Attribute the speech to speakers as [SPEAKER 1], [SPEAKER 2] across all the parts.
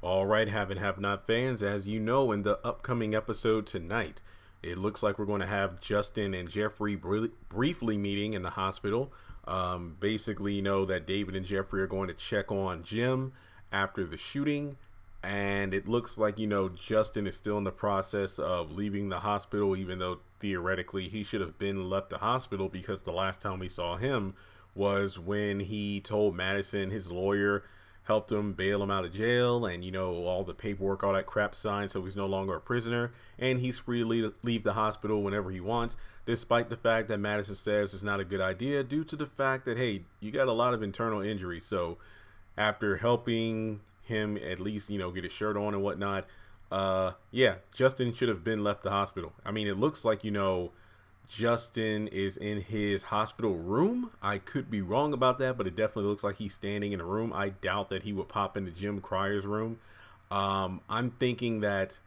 [SPEAKER 1] All right, have and have not fans, as you know, in the upcoming episode tonight, it looks like we're going to have Justin and Jeffrey briefly meeting in the hospital. Basically, you know that David and Jeffrey are going to check on Jim after the shooting, and it looks like, Justin is still in the process of leaving the hospital, even though theoretically he should have been left the hospital, because the last time we saw him was when he told Madison his lawyer helped him bail him out of jail, and all the paperwork, all that crap signed, so he's no longer a prisoner and he's free to leave the hospital whenever he wants, despite the fact that Madison says it's not a good idea due to the fact that, hey, you got a lot of internal injuries. So after helping him at least get his shirt on and whatnot, yeah, Justin should have been left the hospital. I mean, it looks like Justin is in his hospital room. I could be wrong about that, but it definitely looks like he's standing in a room. I doubt that he would pop into Jim Cryer's room. I'm thinking that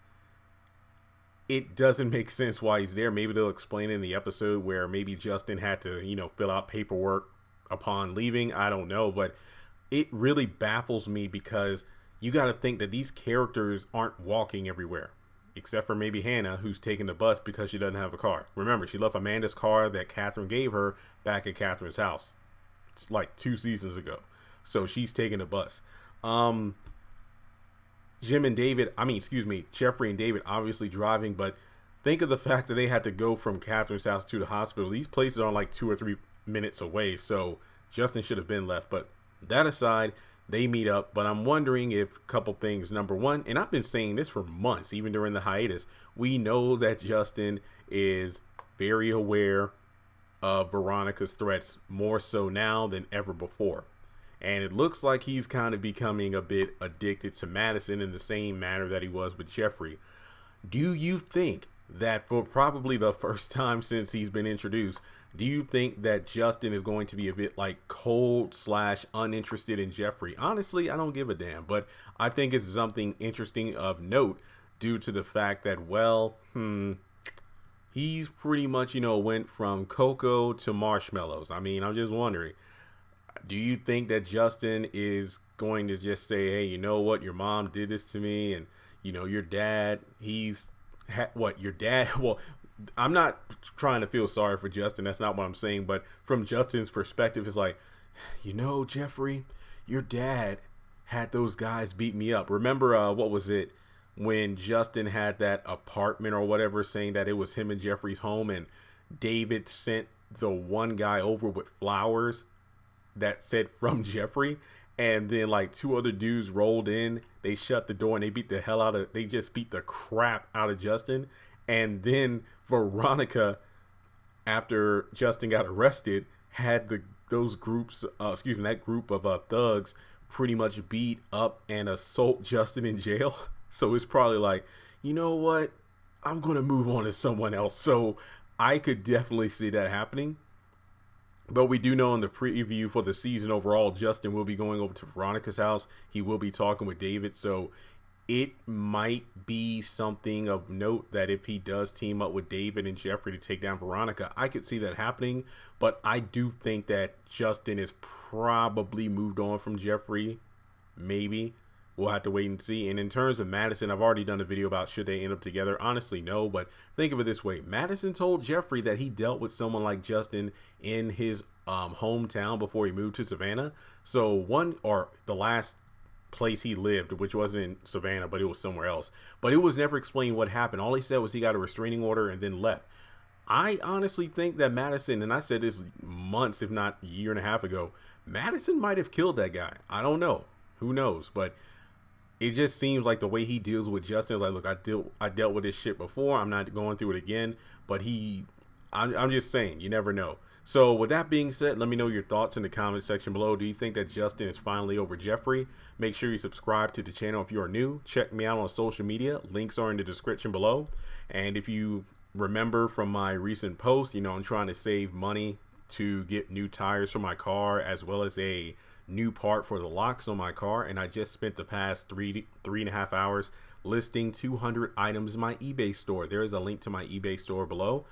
[SPEAKER 1] it doesn't make sense why he's there. Maybe they'll explain in the episode where maybe Justin had to, fill out paperwork upon leaving. I don't know, but it really baffles me because you got to think that these characters aren't walking everywhere, except for maybe Hannah, who's taking the bus because she doesn't have a car. Remember, she left Amanda's car that Catherine gave her back at Catherine's house. It's like 2 seasons ago. So she's taking the bus. Jeffrey and David obviously driving, but think of the fact that they had to go from Catherine's house to the hospital. These places are like 2 or 3 minutes away, so Justin should have been left. But that aside, they meet up, but I'm wondering if a couple things. Number one, and I've been saying this for months, even during the hiatus, we know that Justin is very aware of Veronica's threats, more so now than ever before. And it looks like he's kind of becoming a bit addicted to Madison in the same manner that he was with Jeffrey. Do you think that for probably the first time since he's been introduced, do you think that Justin is going to be a bit like cold / uninterested in Jeffrey? Honestly, I don't give a damn, but I think it's something interesting of note due to the fact that, he's pretty much, went from cocoa to marshmallows. I mean, I'm just wondering, do you think that Justin is going to just say, hey, you know what, your mom did this to me, and, your dad, your dad, well, I'm not trying to feel sorry for Justin. That's not what I'm saying. But from Justin's perspective, it's like, Jeffrey, your dad had those guys beat me up. Remember, what was it when Justin had that apartment or whatever, saying that it was him and Jeffrey's home, and David sent the one guy over with flowers that said from Jeffrey, and then like 2 other dudes rolled in. They shut the door and they just beat the crap out of Justin. And then Veronica, after Justin got arrested, had that group of thugs pretty much beat up and assault Justin in jail. So it's probably like, you know what, I'm gonna move on to someone else. So I could definitely see that happening. But we do know in the preview for the season overall, Justin will be going over to Veronica's house. He will be talking with David. So it might be something of note that if he does team up with David and Jeffrey to take down Veronica, I could see that happening. But I do think that Justin is probably moved on from Jeffrey. Maybe. We'll have to wait and see. And in terms of Madison, I've already done a video about should they end up together. Honestly, no. But think of it this way. Madison told Jeffrey that he dealt with someone like Justin in his hometown before he moved to Savannah. So the last place he lived, which wasn't in Savannah, but it was somewhere else. But it was never explained what happened. All he said was he got a restraining order and then left. I honestly think that Madison, and I said this months, if not a year and a half ago, Madison might have killed that guy. I don't know. Who knows? But it just seems like the way he deals with Justin is like, look, I dealt with this shit before. I'm not going through it again. But I'm just saying, you never know. So with that being said, let me know your thoughts in the comment section below. Do you think that Justin is finally over Jeffrey? Make sure you subscribe to the channel if you are new. Check me out on social media. Links are in the description below. And if you remember from my recent post, I'm trying to save money to get new tires for my car, as well as a new part for the locks on my car. And I just spent the past three and a half hours listing 200 items in my eBay store. There is a link to my eBay store below.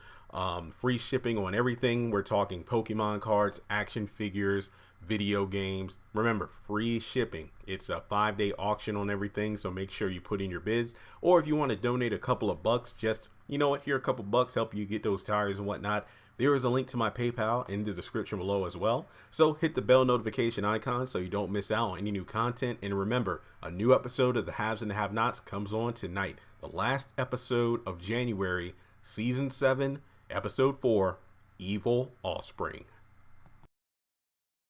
[SPEAKER 1] Free shipping on everything. We're talking Pokemon cards, action figures, video games. Remember, free shipping. It's a 5-day auction on everything, so make sure you put in your bids. Or if you want to donate a couple of bucks, just, you know what, here, a couple bucks, help you get those tires and whatnot. There is a link to my PayPal in the description below as well. So hit the bell notification icon so you don't miss out on any new content. And remember, a new episode of The Haves and the Have-Nots comes on tonight. The last episode of January, Season 7, Episode 4, Evil Offspring.